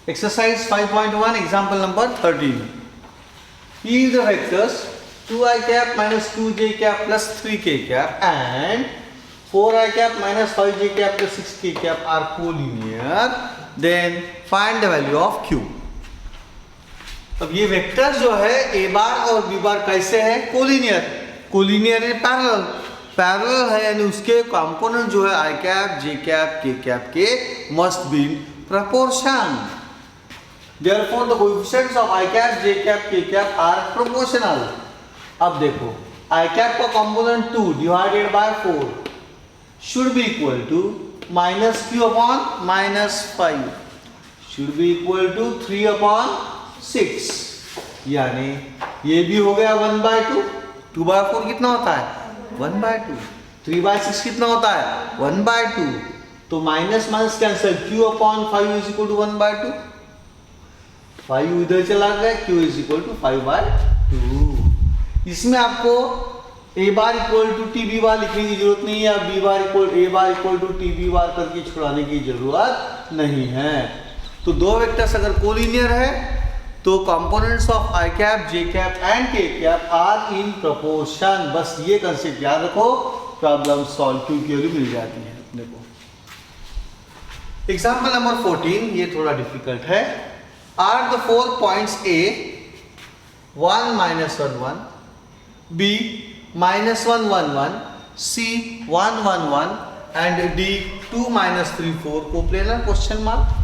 Exercise 5.1, example number 13. If the vectors 2i cap minus 2j cap plus 3k cap and 4i cap minus 5j cap plus 6k cap are collinear, then find the value of q. अब ये vector जो है a बार और b बार कैसे है? Collinear. Collinear है parallel. Parallel है यानी उसके कंपोनेंट जो है i cap, j cap, k cap के must be in proportion. Therefore the coefficients of i cap, j cap, k cap are proportional. अब देखो i cap का component 2 divided by 4 should be equal to minus q upon minus 5 should be equal to 3 upon 6. यानी ये भी हो गया 1 by 2. 2 by 4 कितना होता है? 1 by 2. 3 by 6 कितना होता है? 1 by 2. तो minus minus cancel. q upon 5 is equal to 1 by 2. 5 इधर चला गया. q is equal to 5 by 2. इसमें आपको a bar equal to T B bar लिखने की जरूरत नहीं है. या b bar equal a bar equal to T B bar करके छुड़ाने की जरूरत नहीं है. तो दो वेक्टर्स अगर कोलिनियर है तो components of i cap, j cap and k cap are in proportion. बस ये कंसेप्ट याद रखो, प्रॉब्लम सॉल्व क्योंकि मिल जाती है. देखो एग्जांपल नंबर 14, ये थोड़ा डिफिकल्ट है. Are the 4 points a 1 minus 1 1, b minus 1 1 1, c 1 1 1 and d 2 minus 3 4 coplanar question mark.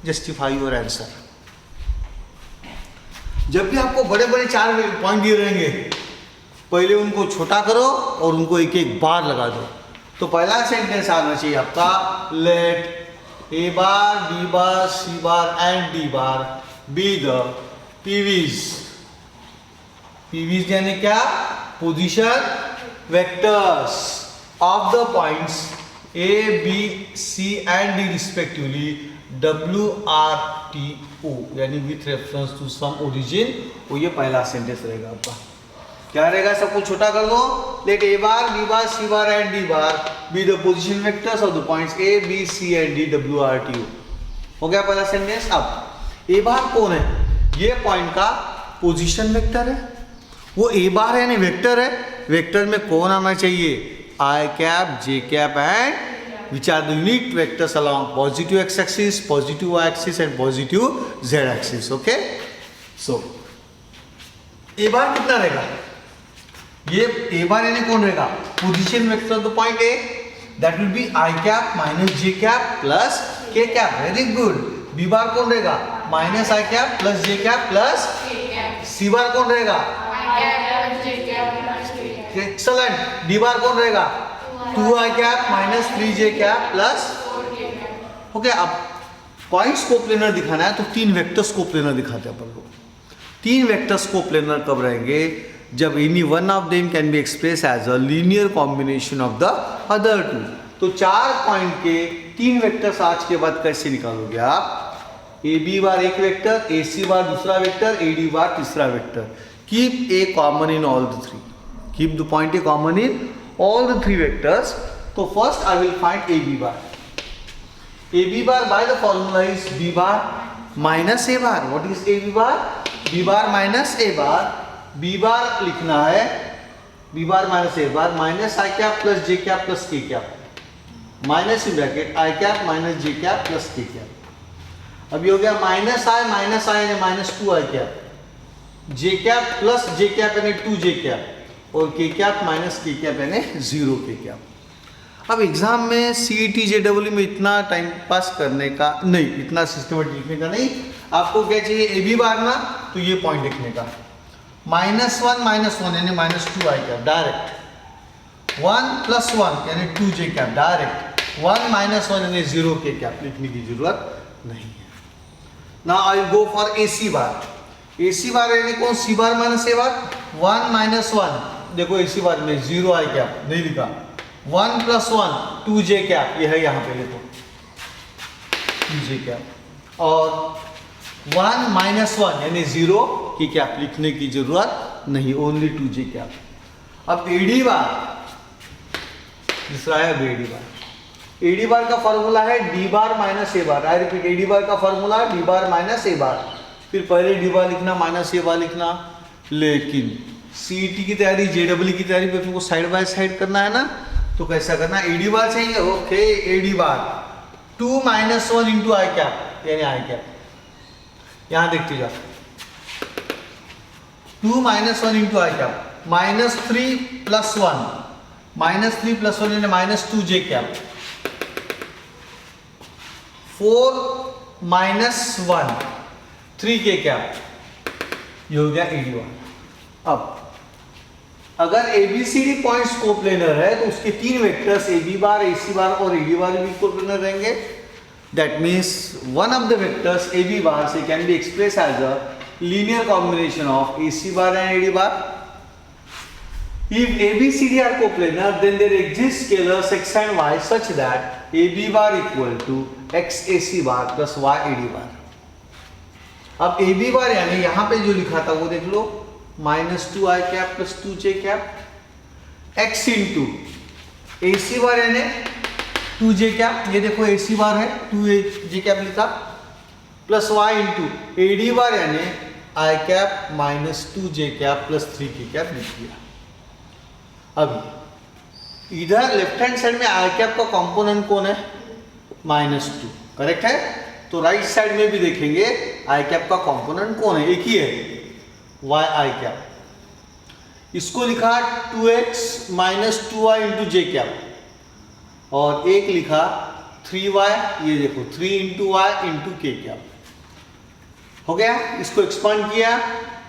Justify your answer. जब भी आपको बड़े बड़े 4 पॉइंट दिए रहेंगे, पहले उनको छोटा करो और उनको एक एक बार लगा दो. तो पहला सेंटेंस आना चाहिए आपका, let A bar, B bar, C bar and D bar be the PVs. PVs यानी क्या? Position vectors of the points A B C and D respectively W R T O यानी with reference to some origin. वो ये पहला sentence रहेगा आपका. क्या रहेगा? सब कुछ छोटा कर दो. Let A bar, B bar, C bar and D bar be the position vectors of the points A B C and D W R T O. हो गया पहला सेंटेंस. अब ए बार कौन है? ये पॉइंट का पोजीशन वेक्टर है. वो ए बार है यानी वेक्टर है. वेक्टर में कौन आना चाहिए? I cap, J cap and which are the unit vectors along positive x-axis, positive y-axis and positive z-axis. Okay? So, a bar कितना रहेगा? ये a bar यानी कौन रहेगा? Position vector of the point A. That will be I cap minus j cap plus k cap. Very good. B bar कौन रहेगा? Minus I cap plus j cap plus k cap. C bar कौन रहेगा? I cap plus j cap plus k cap. Excellent. D bar कौन रहेगा? 2i cap minus 3j cap plus 4k cap. Okay, अब points coplanar दिखाना है तो 3 vectors coplanar दिखाते हैं अपन लोग. 3 वेक्टर्स कोप्लेनर कब रहेंगे? जब any one of them can be express as a linear combination of the other 2. तो 4 पॉइंट के 3 वेक्टर्स आज के बाद कैसे निकालोगे आप? ए बी बार एक वेक्टर, ए सी बार दूसरा वेक्टर, ए डी बार तीसरा vector. Keep a common in all the 3. Keep the point A common in all the 3 vectors. So first I will find AB bar. AB bar by the formula is B bar minus A bar. What is AB bar? B bar minus A bar. B bar लिखना है B bar minus A bar minus I cap plus J cap plus K cap. Minus in bracket I cap minus J cap plus K cap. अभी हो गया minus I यानी minus 2I cap. J cap plus J cap यानी 2J cap. और के cap minus K cap यानी 0 के cap. अब एग्जाम में CET JEE में इतना टाइम पास करने का नहीं, इतना सिस्टमेटिक लिखने का नहीं. आपको क्या चाहिए? ए बी बार ना, तो ये पॉइंट लिखने का. -1 यानी -2i कैप डायरेक्ट. 1 + 1 यानी 2j कैप डायरेक्ट. 1 - 1 यानी 0 के कैप लिखने की जरूरत नहीं है. Now I will go for AC bar. AC बार यानी कौन? C बार माइनस A बार. 1 - 1 देखो AC बार में 0i कैप नहीं लिखा. 1 + 1 2j कैप ये है यहाँ पे लिखो 2j कैप. और 1 - 1 यानी 0 की कैप लिखने की जरूरत नहीं, ओनली 2j कैप. अब AD बार दूसरा है AD बार. AD बार का फॉर्मूला है D bar minus A bar. I repeat, AD बार का formula D bar minus A बार। फिर पहले D बार लिखना, माइनस A बार लिखना। लेकिन CET की तैयारी, JEE की तैयारी पे को साइड बाय साइड करना है ना, तो कैसा करना, AD बार चाहिए, okay, AD bar 2 minus 1 into I cap, यानी आई कैप। यहां देखते जाओ, 2 minus 1 into I cap, minus 3 plus 1, minus 3 plus 1 यानी माइनस 2 जे कैप, 4 माइनस 1 3 के कैप, ये हो गया AD बार। अब अगर ABCD पॉइंट्स कोप्लेनर है तो उसके तीन vectors AB bar, AC bar और AD बार भी कोप्लेनर रहेंगे। That means one of the vectors AB bar से can be express as a linear combination of AC bar and AD bar. If ABCD are coplanar, then there exists scalars x and y such that AB bar equal to x AC bar plus y AD bar. अब AB bar यानी यहाँ पे जो लिखा था वो देख लो, minus 2 I cap plus 2 J cap, x into AC bar यानी 2 जे कैप, ये देखो AC bar है 2 जे कैप लिखा, प्लस y इंटू AD बार यानी I cap minus 2 J cap plus 3 के कैप लिख दिया। अभी इधर लेफ्ट हैंड साइड में आई कैप का कंपोनेंट कौन है, माइनस 2, करेक्ट है। तो राइट साइड में भी देखेंगे आई कैप का कंपोनेंट कौन है, एक ही है, वाई आई कैप। इसको लिखा 2x माइनस 2y इंटू जे कैप, और एक लिखा 3y, ये देखो 3 into Y into K cap. हो गया, इसको एक्सपांड किया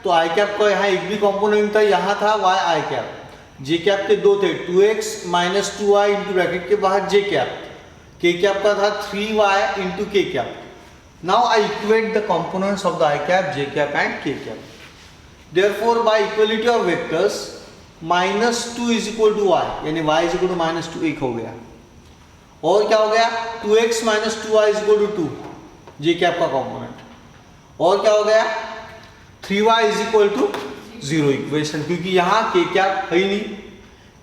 तो आई कैप का यहाँ एक भी कंपोनेंट था, यहाँ था वाई आई कैप। जे कैप के दो थे, 2x minus 2y into bracket के बाहर जे कैप, के कैप का था 3y into K cap. Now I equate the components of the I cap, J cap and K cap. Therefore by equality of vectors minus 2 is equal to y, यानी y is equal to minus 2 एक हो गया। और क्या हो गया, 2x minus 2y is equal to 2, J cap का component. और क्या हो गया, 3y is equal to 0 equation, क्योंकि यहाँ के कैप है ही नहीं,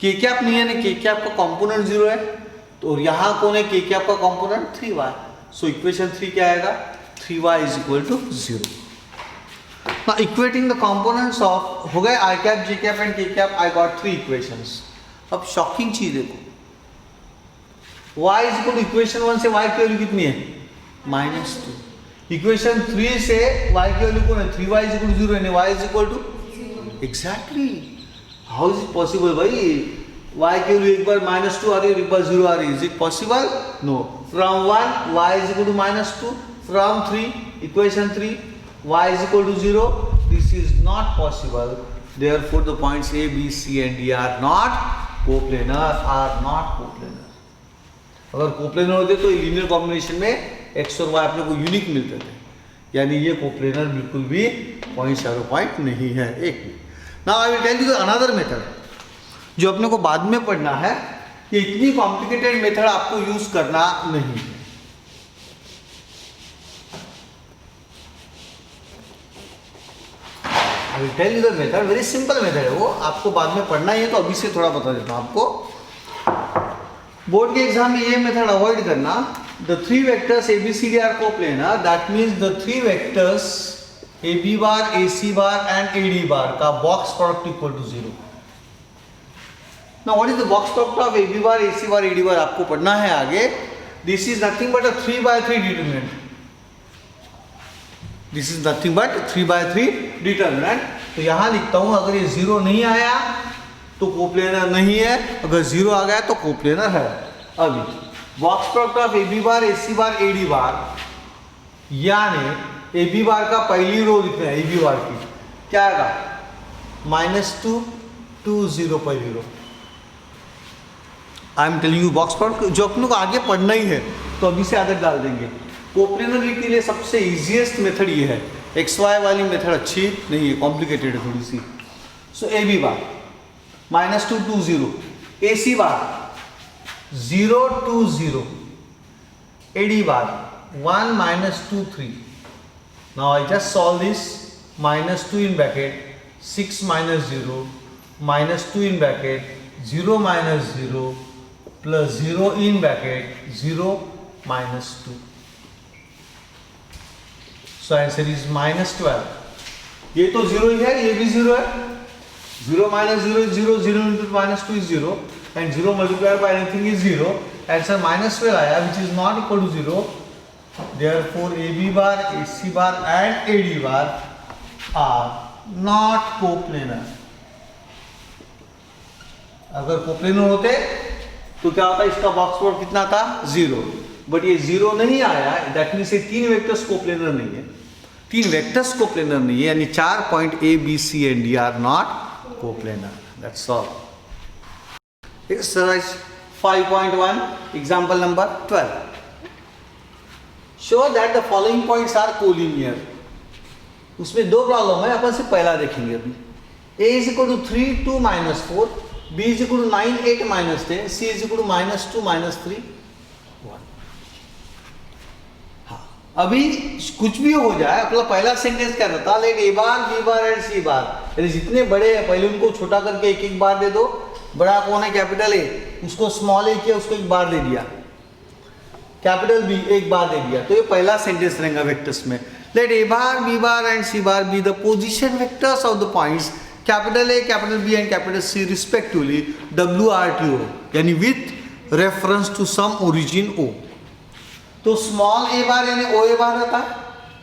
के कैप नहीं है ना, के कैप का कंपोनेंट 0 है, तो यहाँ कौन है, के कैप का कंपोनेंट 3y। सो इक्वेशन 3 क्या आएगा, 3y is equal to 0। Now equating the components of, हो गए I cap, J cap and K cap, I got 3 equations. अब शॉकिंग चीज देखो, y is equal to equation 1 से y की वैल्यू कितनी है, माइनस 2। इक्वेशन 3 से y की वैल्यू कौन है, 3y इज इक्वल टू 0 यानी y is equal to, exactly, how is it possible भाई, y की वैल्यू एक बार माइनस 2 आ रही है, एक बार 0 आ रही है, is it possible, no. From 1 y is equal to minus 2, from 3 equation 3 y is equal to 0, this is not possible. Therefore the points a b c and d are not coplanar, अगर कोप्लेनर होते तो linear combination में x और y अपने को unique मिलते थे, यानी ये कोप्लेनर बिल्कुल भी पॉइंट शैडो पॉइंट नहीं है। एक now I will tell you another method जो अपने को बाद में पढ़ना है, कि इतनी कॉम्प्लिकेटेड मेथड आपको यूज करना नहीं है। I will tell you the method, very simple method है वो, आपको बाद में पढ़ना ही है, तो अभी से थोड़ा बता देता हूं आपको। बोर्ड के एग्जाम में ये मेथड अवॉइड करना। The three vectors ABCD are coplanar. That means the three vectors AB bar, AC bar and AD bar का box product equal to 0. Now what is the box product of AB bar, AC bar, AD bar? आपको पढ़ना है आगे। This is nothing but a 3/3 determinant. This is nothing but 3/3 determinant. तो यहाँ लिखता हूँ, अगर ये 0 नहीं आया तो कोप्लेनर नहीं है, अगर 0 आ गया तो कोप्लेनर है। अभी box product of AB bar, AC bar, AD बार, यानी AB बार का पहली रो लिखना है, AB बार की क्या आएगा, -2 2 0 पहली row. I am telling you box product जो अपने को आगे पढ़ना ही है, तो अभी से आदत डाल देंगे। कोप्लेनर के लिए सबसे इजीएस्ट मेथड ये है, XY वाली मेथड अच्छी नहीं है, कॉम्प्लिकेटेड है थोड़ी सी। सो AB bar -2 2 0, AC bar 0 2 0, AD bar 1 -2 3. Now I just solve this, -2 in bracket 6 -0, -2 in bracket 0 -0, plus 0 in bracket 0 minus 2. So answer is -12. ये तो 0 ही है, ये भी 0 है. 0 minus 0 is 0, 0 into -2 is 0, and 0 multiplied by anything is 0. Answer -12 आया, which is not equal to 0. Therefore, AB bar, AC bar and AD bar are not coplanar. अगर कोप्लेनर होते तो क्या होता, इसका बॉक्स प्लॉट कितना था, 0. बट ये 0 नहीं आया, दैट मीन्स ये 3 वेक्टर्स कोप्लेनर नहीं है. 3 वेक्टर्स कोप्लेनर नहीं है, यानी 4 point A, B, C and D are not coplanar. That's all. Exercise 5.1, example number 12. Show that the following points are collinear. उसमें दो प्रॉब्लम है, अपन से पहला देखेंगे अभी. A is equal to 3, 2, minus 4. B is equal to 9, 8, minus 10. C is equal to -2, -3, 1. अभी कुछ भी हो जाए, अपना पहला सेंटेंस क्या था, let A bar, B bar and C bar. यानी जितने बड़े हैं पहले उनको छोटा करके एक एक बार दे दो. बड़ा कौन है, कैपिटल ए, उसको स्मॉल ए किया, उसको एक बार दे दिया. कैपिटल बी एक बार दे दिया. तो ये पहला सेंटेंस रहेगा वेक्टर्स में. Let A bar, B bar and C bar be the position vectors of the points capital A, capital B and capital C respectively WRTO, यानी with reference to some origin O. तो small A bar यानी O ए बार रहता है.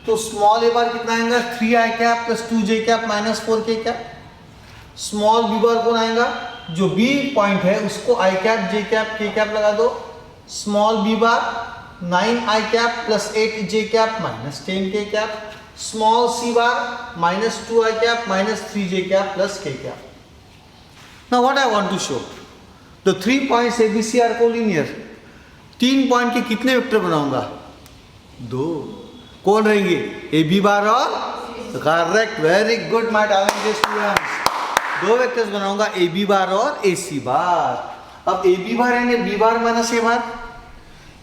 तो small A बार कितना आएगा, 3i cap plus 2j cap minus 4k cap. Small B bar कौन आएगा, जो बी पॉइंट है उसको i cap, j cap, k cap लगा दो. Small B bar 9i cap plus 8j cap minus 10k cap. Small C bar minus 2i cap minus 3j cap plus k cap. Now what I want to show, the 3 points ABC are collinear. 3 point के कितने vector बनाऊंगा, 2. कौन रहेंगे, ए B bar और, correct, very good my talented students. 2 vectors बनाऊंगा, A B bar और A C bar. अब A B bar and B bar minus A bar.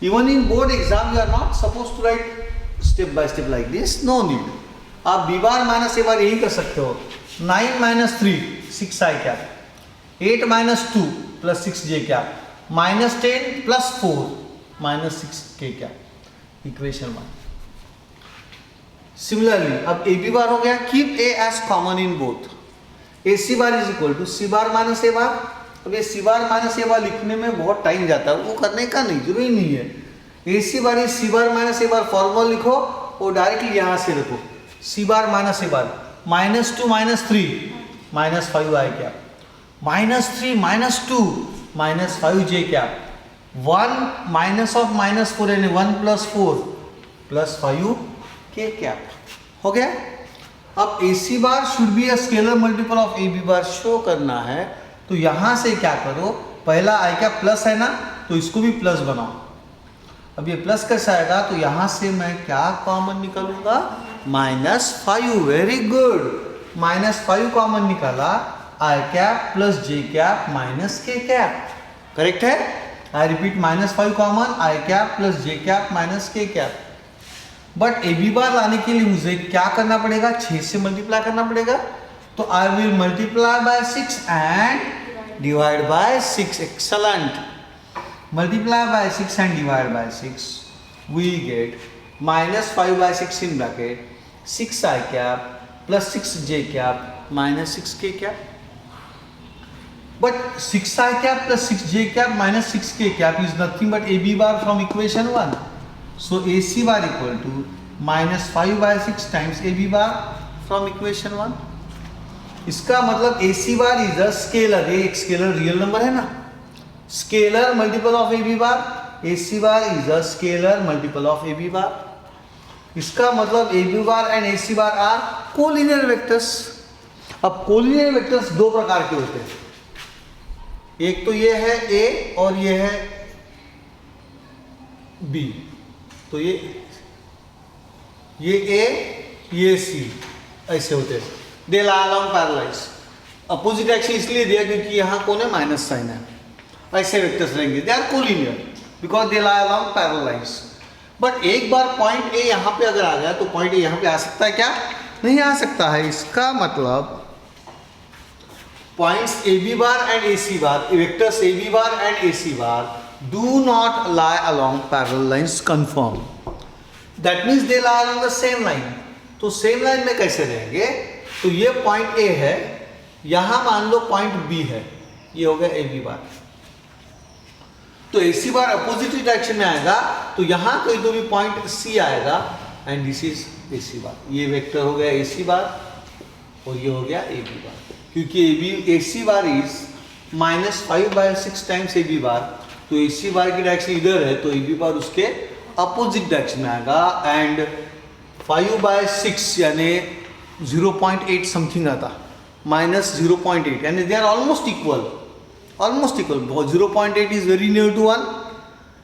Even in board exam you are not suppose to write step by step like this, no need. आप B bar minus A bar यही कर सकते हो. 9 minus 3 6i cap, 8 minus 2 plus 6j cap, minus 10 plus 4 minus 6k cap. Equation 1. Similarly अब A B bar हो गया, keep A as common in both. A C bar is equal to C bar minus A bar. अब ये सी bar minus A बार लिखने में बहुत time जाता है, वो करने का नहीं, जरूरी नहीं है. A C bar is C bar minus A bar formula लिखो और डायरेक्टली यहाँ से रखो. C bar minus A bar, -2 -3 minus 5i cap, -3 -2 minus 5j cap. 1 minus of -4 यानी 1 + 4 + 5k कैप. हो गया. अब A C bar should be a scalar multiple of A B bar show करना है. तो यहां से क्या करो, पहला आई कैप प्लस है ना, तो इसको भी प्लस बनाओ. अब ये प्लस कैसे आएगा, तो यहां से मैं क्या कॉमन निकालूंगा, -5. वेरी गुड, -5 कॉमन निकाला. I cap plus J cap minus K cap. Correct है. I repeat, -5 common, I cap plus J cap minus K cap. But A B bar लाने के लिए मुझे क्या करना पड़ेगा, 6 से मल्टीप्लाई करना पड़ेगा. तो I will multiply by 6 and divide by 6. Excellent. Multiply by 6 and divide by 6, we get -5/6 in bracket 6i cap plus 6j cap minus 6k cap. But 6i cap plus 6j cap minus 6k cap is nothing but AB bar from equation 1. So AC bar equal to -5/6 times AB bar from equation 1. इसका मतलब AC bar is a scalar. ये एक scalar real number है ना. Scalar multiple of AB bar. AC bar is a scalar multiple of AB bar. इसका मतलब AB bar and AC bar are collinear vectors. अब collinear vectors दो प्रकार के होते हैं. एक तो ये है A और ये है B. तो ये A, ये C ऐसे होते हैं. They lie along parallels. Opposite axis इसलिए दिया क्योंकि यहाँ कौन है, माइनस साइन है. ऐसे वेक्टर्स रहेंगे. They are collinear because they lie along parallel lines. But एक बार पॉइंट ए यहाँ पे अगर आ गया तो पॉइंट ए यहाँ पे आ सकता है क्या, नहीं आ सकता है. इसका मतलब points A B bar and A C bar, vectors A B bar and A C bar do not lie along parallel lines confirm. That means they lie along the same line. तो same line में कैसे रहेंगे? तो ये point A है, यहां मान लो point B है, ये हो गया ए बी बार. तो A C bar opposite direction में आएगा, तो यहां कोई तो भी पॉइंट सी आएगा and this is a C बार. ये वेक्टर हो गया ए सी बार और ये हो गया ए बी बार, क्योंकि A C bar is -5/6 times A B bar. तो ए सी बार की डायरेक्शन इधर है, तो ए बी बार उसके अपोजिट डायरेक्शन में आएगा एंड 5/6 यानी 0.8 समथिंग आता, -0.8 यानी they are almost equal. 0.8 is very near to 1,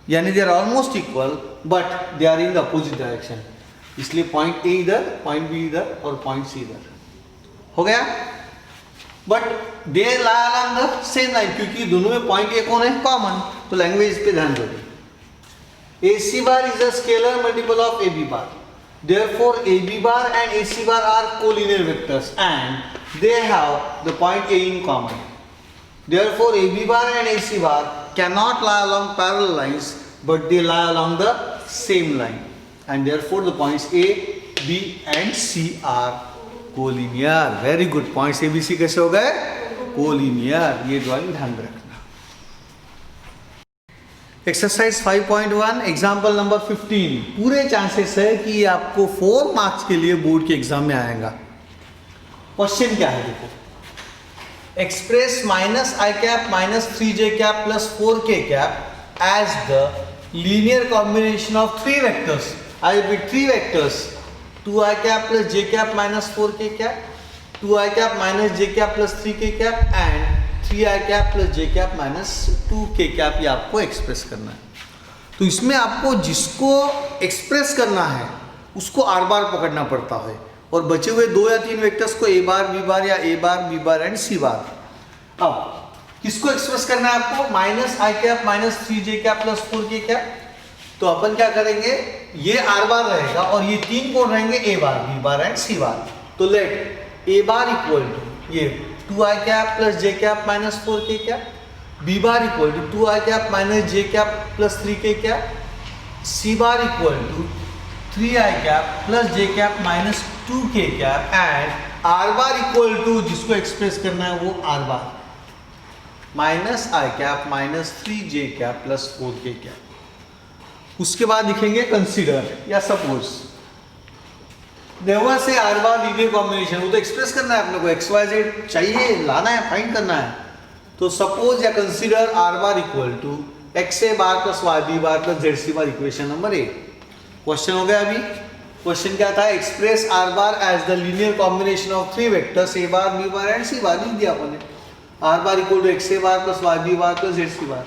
यानी they are almost equal but they are in the opposite direction. इसलिए पॉइंट ए इधर, पॉइंट बी इधर और पॉइंट सी इधर हो गया. But they lie along the same line, क्योंकि दोनों में पॉइंट ए कौन है? कॉमन. तो लैंग्वेज पे ध्यान दो. A C bar is a scalar multiple of A B bar. Therefore, AB bar and AC bar are collinear vectors and they have the point A in common. Therefore, AB bar and AC bar cannot lie along parallel lines, but they lie along the same line. And therefore, the points A, B and C are collinear. Very good. Points A, B, C कैसे हो गए? Collinear. ये drawing ध्यान में रखना. Exercise 5.1 example number 15. पूरे chances है कि ये आपको 4 मार्क्स के लिए बोर्ड के एग्जाम में आएगा. क्वेश्चन क्या है देखो. Express -i cap -3j cap +4k cap as the linear combination of 3 vectors. I repeat 3 vectors. 2i cap +j cap -4k cap, 2i cap -j cap +3k cap and 3i cap +j cap -2k cap. ये आपको express करना है. तो इसमें आपको जिसको express करना है उसको r बार पकड़ना पड़ता है और बचे हुए 2 या 3 वेक्टर्स को a बार b बार या a bar b bar and c बार. अब किसको एक्सप्रेस करना है आपको? -i cap -3j cap +4k cap. तो अपन क्या करेंगे, ये r बार रहेगा और ये 3 कौन रहेंगे? a bar b bar and c bar. तो let a bar equal to ये 2i cap +j cap -4k cap, b bar equal to 2i cap -j cap +3k cap, c bar equal to 3i cap +j cap -2k cap and r bar equal to जिसको express करना है वो r bar -i cap -3j cap +4k cap. उसके बाद लिखेंगे consider या suppose. देवर से are bar linear combination, वो तो एक्सप्रेस करना है अपने को, एक्स वाई जेड चाहिए, लाना है, फाइंड करना है. तो सपोज या consider R bar equal to X A bar plus Y B bar plus Z C bar. Equation number 1. Question हो गया. अभी क्वेश्चन क्या था? Express R bar as the linear combination of 3 vectors A bar B bar and C bar. लिख दिया अपने. R bar equal to X A bar plus Y B bar plus Z C bar.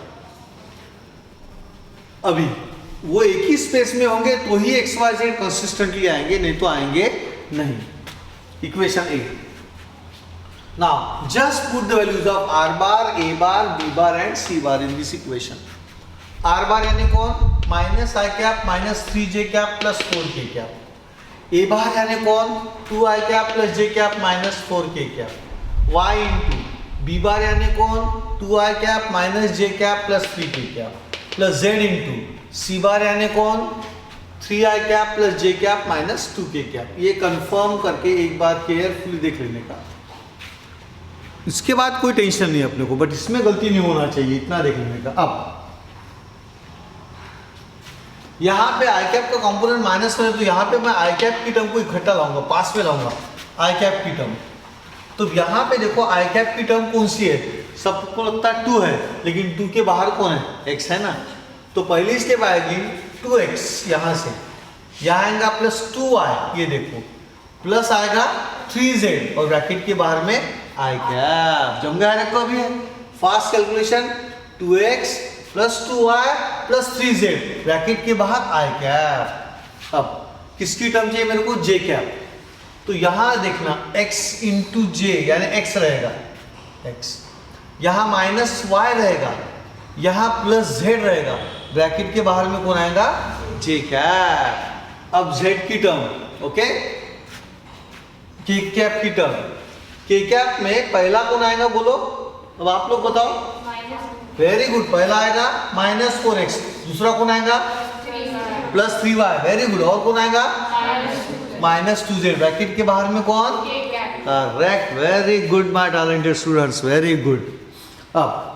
अभी वो एक ही space में होंगे तो ही एक्स वाई जेड कंसिस्टेंटली आएंगे, नहीं तो आएंगे नहीं. Equation 1. Now just put the values of R bar, A bar, B bar and C bar in this equation. R bar यानी कौन? -i cap -3j cap +4k cap. A bar यानी कौन? 2i cap +j cap -4k cap. y into B bar यानी कौन? 2i cap -j cap +3k cap plus z into C bar यानी कौन? 3i cap +j cap -2k cap. ये confirm करके एक बार carefully देख लेने का. इसके बाद कोई टेंशन नहीं अपने को, बट इसमें गलती नहीं होना चाहिए, इतना देख लेने का. अब यहाँ पे आई कैप का कंपोनेंट माइनस करें तो यहाँ पे मैं आई कैप की टर्म को इकट्ठा लाऊंगा, पास में लाऊंगा आई कैप की टर्म. तो यहाँ पे देखो आई कैप की टर्म कौन सी है? सबको लगता है 2 है, लेकिन 2 के बाहर कौन है? x है ना. तो पहली स्टेप आएगी 2x, यहाँ से यहाँ आएगा +2y, ये देखो प्लस आएगा 3z और ब्रैकेट के बाहर में आई कैप. जम गया रखो अभी fast calculation. 2x + 2y + 3z bracket के बाहर आई कैप. अब किसकी टर्म चाहिए मेरे को? j cap. तो यहाँ देखना x × j यानी x रहेगा, x यहाँ -y रहेगा, यहाँ +z रहेगा, ब्रैकेट के बाहर में कौन आएगा? j cap. अब z की टर्म, ओके, k कैप की टर्म. k कैप में पहला कौन आएगा बोलो? अब आप लोग बताओ. वेरी गुड, पहला आएगा -4x, दूसरा कौन आएगा +3y, वेरी गुड, और कौन आएगा -2z, ब्रैकेट के बाहर में कौन, correct, very good my talented students, very good. अब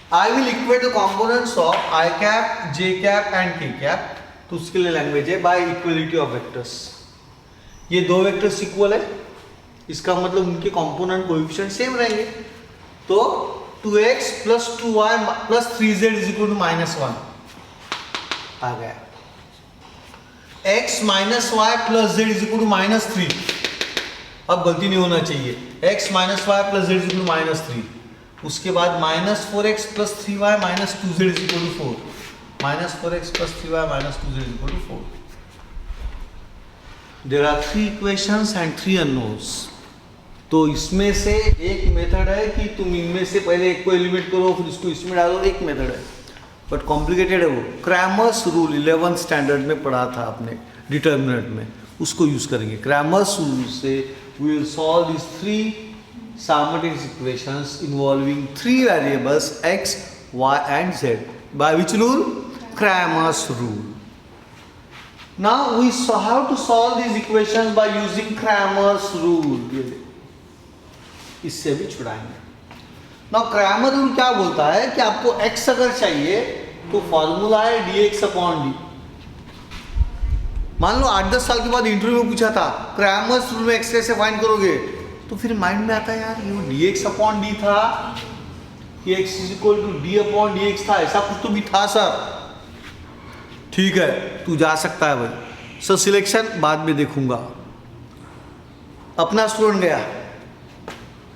I will equate the components of I cap, J cap and K cap, तो उसके लिए लैंग्वेज है बाय इक्वलिटी ऑफ वेक्टर्स। ये दो वेक्टर्स इक्वल है, इसका मतलब उनके कंपोनेंट कोएफिशिएंट सेम रहेंगे, तो 2x + 2y + 3z = -1 आ गया। x - y + z = -3, अब गलती नहीं होना चाहिए, x - y + z = -3, उसके बाद -4x + 3y - 2z = 4, -4x + 3y - 2z = 4। There are 3 equations and 3 unknowns। तो इसमें से एक मेथड है कि तुम इनमें से पहले एक को एलिमिनेट करो फिर इसको इसमें डालो, एक मेथड है, बट कॉम्प्लिकेटेड है वो। क्रैमर्स रूल 11th स्टैंडर्ड में पढ़ा था आपने डिटर्मिनेंट में, उसको यूज करेंगे। क्रैमर्स रूल से we will solve this 3 simultaneous equations involving 3 variables x, y and z by which rule? Cramer's rule. Now we have to solve these equations by using Cramer's rule। इससे भी छुड़ाएंगे। Now Cramer rule क्या बोलता है कि आपको x अगर चाहिए तो फॉर्मूला है dx/d। मान लो 8-10 साल के बाद इंटरव्यू में पूछा था Cramer's rule में x कैसे फाइंड करोगे, तो फिर माइंड में आता है यार ये dx/d था, ये x = d/dx था, ऐसा कुछ तो भी था सर। ठीक है, तू जा सकता है भाई, सर सिलेक्शन बाद में देखूंगा। अपना स्टूडेंट गया,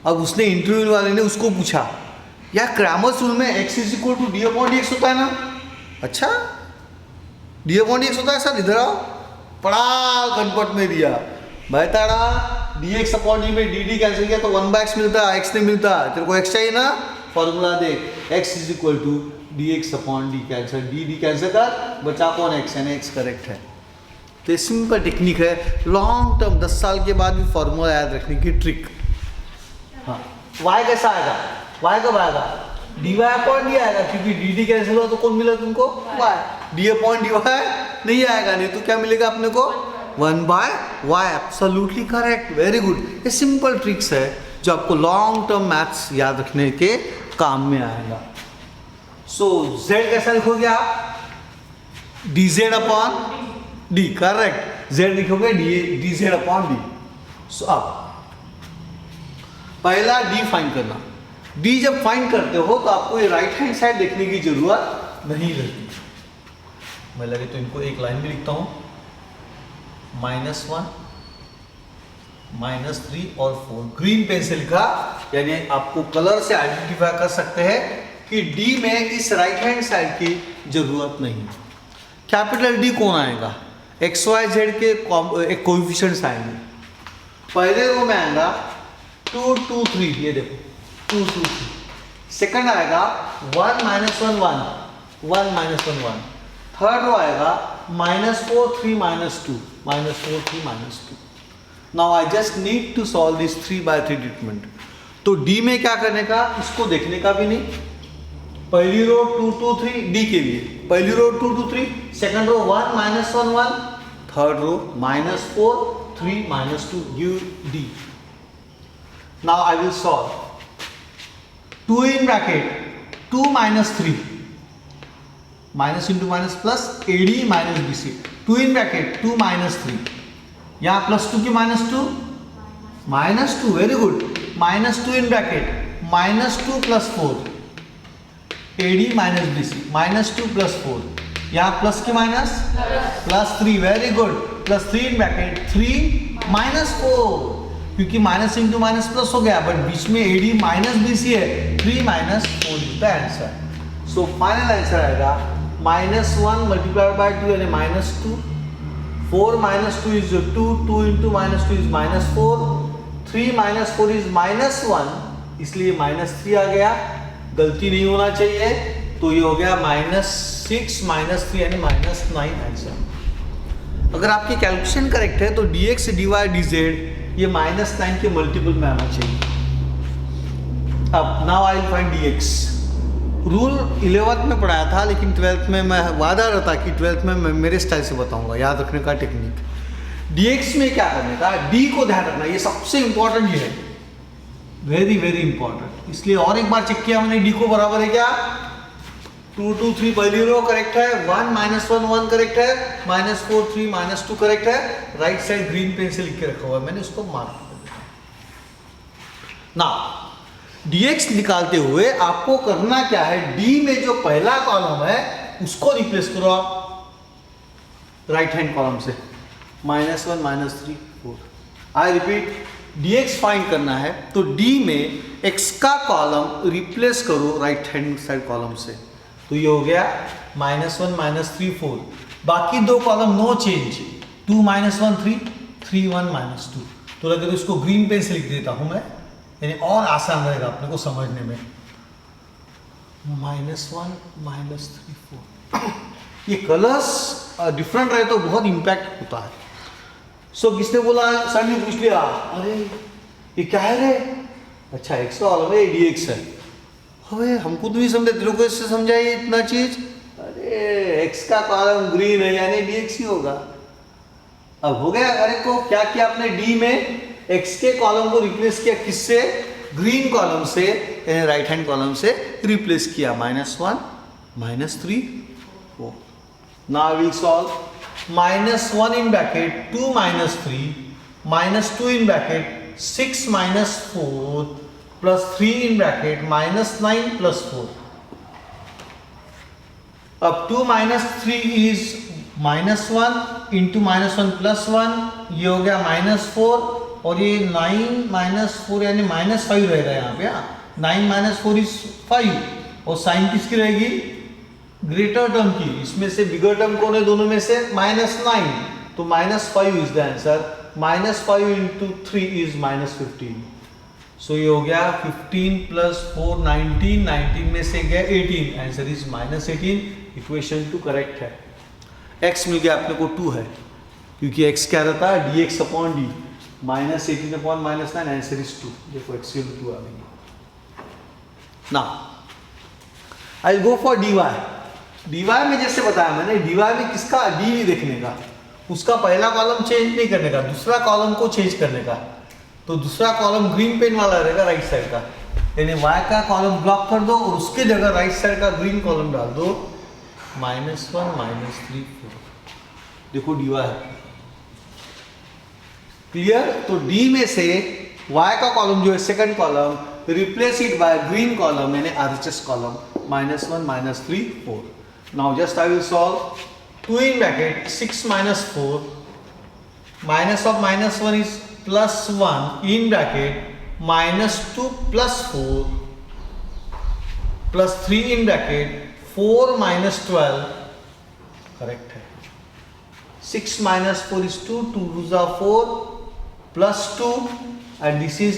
अब उसने इंटरव्यू वाले ने उसको पूछा यार क्रैमर्स रूल में x = d/dx होता है ना, अच्छा d/dx होता है सर, इधर आओ, पड़ा कनपट में दिया भाई ताड़ा, dx/d में dd कैंसिल किया तो 1/x मिलता, x नहीं मिलता, तेरे को x चाहिए ना, फॉर्मूला देख, x = dx/d, cancel dd cancel कर, बचा कौन x, यानी x करेक्ट है। तो सिंपल टेक्निक है, लॉन्ग टर्म 10 साल के बाद भी फॉर्मूला याद रखने की ट्रिक। हाँ, y कैसा आएगा, y कब आएगा, dy/d आएगा, क्योंकि dd कैंसिल हुआ तो कौन मिला तुमको, y, d/dy नहीं आएगा, नहीं तो क्या मिलेगा अपने को 1/y, absolutely correct, very good. ये सिंपल ट्रिक्स है जो आपको लॉन्ग टर्म मैथ्स याद रखने के काम में आएगा। सो z कैसा लिखोगे आप, dz/d, करेक्ट, z लिखोगे dz/d। सो अब पहला d फाइंड करना, d जब फाइंड करते हो तो आपको ये राइट हैंड साइड देखने की जरूरत नहीं लगती। मैं लगे तो इनको एक लाइन में लिखता हूं, -1 -3 और 4, ग्रीन पेन से लिखा, यानी आपको कलर से आइडेंटिफाई कर सकते हैं कि डी में इस राइट हैंड साइड की जरूरत नहीं। कैपिटल डी कौन आएगा, एक्स वाई जेड के एक कोएफिशिएंट्स आएंगे। पहले रो में आएगा 2 2 3, ये देखो 2 2 3। सेकंड आएगा 1 -1 1 1 -1 1। थर्ड रो आएगा -4 3 -2 -4 3 -2। Now I just need to solve this 3/3 treatment. तो डी में क्या करने का, इसको देखने का भी नहीं। पहली रो 2 2 3 डी के लिए, पहली row 2 2 3, second row 1 -1 1, third row -4 3 -2 give D. Now I will solve 2 in bracket 2 -3 minus into minus plus AD minus BC, 2 in bracket 2 -3, यहाँ +2 की -2 -2, very good, -2 in bracket -2 + 4 AD minus BC, -2 + 4, यहाँ plus की minus +3, very good, +3 in bracket 3 -4, क्योंकि minus into minus plus हो गया, but बीच में AD minus BC है, 3 -4 is the answer. So final answer आएगा -1 × 2 यानी -2, 4 -2 इज 2, 2 × -2 इज -4, 3 -4 इज -1, इसलिए -3 आ गया, गलती नहीं होना चाहिए। तो ये हो गया -6 -3 यानी -9 आंसर। अगर आपकी कैलकुलेशन करेक्ट है तो dx dy dz ये -9 के मल्टीपल में आना चाहिए। अब now I will find dx। Rule 11th में पढ़ाया था, लेकिन 12th में मैं वादा रहता कि 12th में मैं मेरे स्टाइल से बताऊंगा, याद रखने का टेक्निक। dx में क्या करने का, d को ध्यान रखना, ये सबसे इंपॉर्टेंट ये है, वेरी वेरी इंपॉर्टेंट। इसलिए और एक बार चेक किया मैंने, d को बराबर है क्या 2 2 3 पहली रो करेक्ट है, 1 -1 1 करेक्ट है, -4 3 -2 करेक्ट है। राइट साइड ग्रीन पेन से लिख के रखा हुआ है मैंने, उसको मार्क कर दिया ना। dx निकालते हुए आपको करना क्या है, d में जो पहला कॉलम है उसको रिप्लेस करो आप राइट हैंड कॉलम से, -1 -3 4। आई रिपीट, dx फाइंड करना है तो d में x का कॉलम रिप्लेस करो राइट हैंड साइड कॉलम से, तो ये हो गया -1 -3 4। बाकी दो कॉलम नो चेंज, 2 -1 3 3 1 -2। तो अगर इसको ग्रीन पेन से लिख देता हूं मैं, यानी और आसान रहेगा अपने को समझने में, -1 -3 4। ये कलर्स डिफरेंट रहे तो बहुत इंपैक्ट होता है। सो किसने बोला, सर ने पूछ लिया, अरे ये क्या है रे, अच्छा x का कॉलम है, dx है। अरे हमको तो नहीं समझे, तेरे को इससे समझाइए इतना चीज। अरे x का कॉलम ग्रीन है यानी dx ही होगा। अब हो गया, अरे को क्या किया आपने, d में x के कॉलम को रिप्लेस किया किससे, ग्रीन कॉलम से, यानी राइट हैंड कॉलम से रिप्लेस किया, -1 -3 4। Now we solve, -1 in bracket 2 -3 -2 in bracket 6 -4 plus 3 in bracket -9 plus 4। अब 2 -3 is -1 into -1 plus 1, ये हो गया -4, और ये 9 -4 यानी -5 रहेगा यहाँ पे। 9 -4 is 5, और साइन किसकी रहेगी, ग्रेटर टर्म की। इसमें से बिगर टर्म कौन है दोनों में से, -9, तो -5 is the answer. -5 into 3 is -15। सो ये हो गया 15 + 4 19, 19 में से गया 18, आंसर इज -18। इक्वेशन 2 करेक्ट है। x मिल गया अपने को 2 है, क्योंकि x क्या रहता है, dx upon d, -18 upon -9, answer is 2। देखो x की 2 आ गई। ना आई गो फॉर dy। dy में जैसे बताया मैंने, dy में किसका, d देखने का, उसका पहला कॉलम चेंज नहीं करने का, दूसरा कॉलम को चेंज करने का। तो दूसरा कॉलम ग्रीन पेन वाला रहेगा राइट साइड का, यानी y का कॉलम ब्लॉक कर दो और उसके जगह राइट साइड का ग्रीन कॉलम डाल दो, -1 -3 4। देखो dy है, क्लियर। तो d में से y का कॉलम जो है second column, replace it by green column यानी RHS column, -1 -3 4। Now just I will solve, 2 in bracket 6 -4, minus of -1 is +1 in bracket -2 + 4 plus 3 in bracket 4 -12, correct है। 6 -4 is 2, 2 2s are 4 plus 2, and this is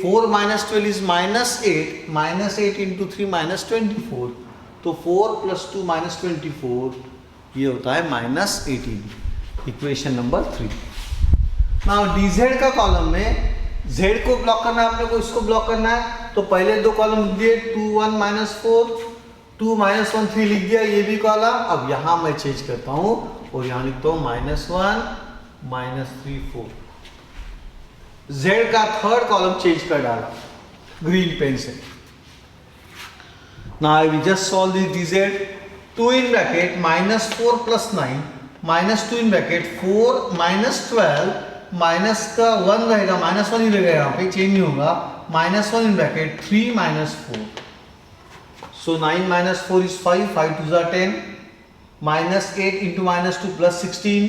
4 -12 is -8, -8 into 3 -24, तो 4 + 2 -24, ये होता है -18। Equation number 3। Now dz का column में z को block करना है अपने को, इसको ब्लॉक करना है, तो पहले दो कॉलम लिख दिए, 2 1 -4 2 -1 3 लिख दिया, ये भी कॉलम। अब यहां मैं चेंज करता हूं और यहां लिखता हूं -1 -3 4। z का थर्ड कॉलम चेंज कर डाला ग्रीन पेन से। Now I will just solve this dz। 2 in bracket -4 + 9, -2 in bracket 4 -12, minus का 1 रहेगा, -1 ही रहेगा, यहाँ पे चेंज नहीं होगा, -1 in bracket 3 -4, so 9 -4 is 5, 5 2s are 10, -8 into -2 plus 16,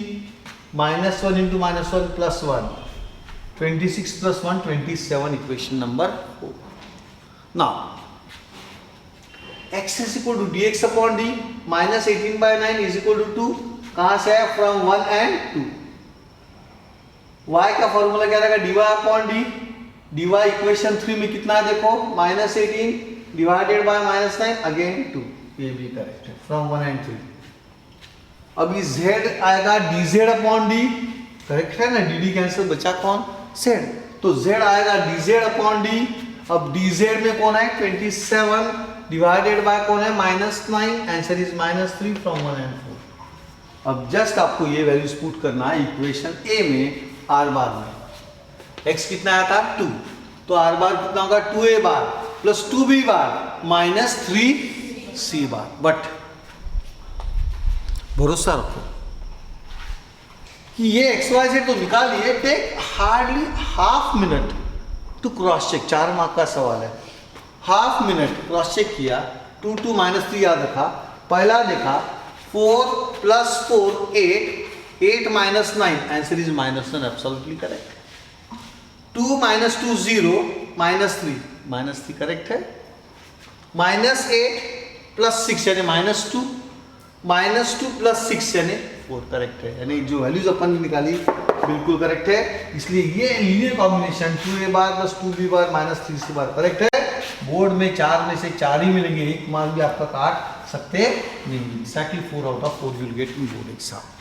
-1 into -1 plus 1, 26 plus 1 27, equation number 4। now x is equal to dx upon d, -18/9 is equal to 2, कहां से है, फ्रॉम 1 and 2। y का फॉर्मूला क्या रहेगा, dy upon d, dy equation 3 में कितना है देखो, -18 डिवाइडेड बाय -9 अगेन 2, ये भी करेक्ट है, फ्रॉम 1 and 3। अब ये z आएगा dz upon d, करेक्ट है ना, dd कैंसिल, बचा कौन, z, तो z आएगा dz upon d। अब dz में कौन है, 27 डिवाइडेड बाय कौन है -9, आंसर इज -3 फ्रॉम 1 and 4। अब जस्ट आपको ये वैल्यूज पुट करना है इक्वेशन ए में आर बार में। x कितना आया था 2, तो आर बार कितना होगा 2a bar plus 2b bar minus 3c bar. But भरोसा रखो कि ये XYZ तो निकालिए, take hardly half minute to cross check. 4 mark का सवाल है, हाफ मिनट क्रॉस चेक किया, 2 2 -3 याद रखा, पहला देखा 4 + 4 8, 8 - 9, answer is -1, absolutely correct. 2 - 2 0, -3 correct है। -8 + 6 यानी -2, -2 + 6 यानी 4 करेक्ट है। यानी जो वैल्यूज अपन ने निकाली बिल्कुल करेक्ट है। इसलिए ये लीनियर कॉम्बिनेशन 2a बार + 2b बार -3c बार करेक्ट है। बोर्ड में 4 में से 4 ही मिलेंगे, 1 मार्क भी आपका काट सकते नहीं। Exactly 4 out of 4 will get in board exam.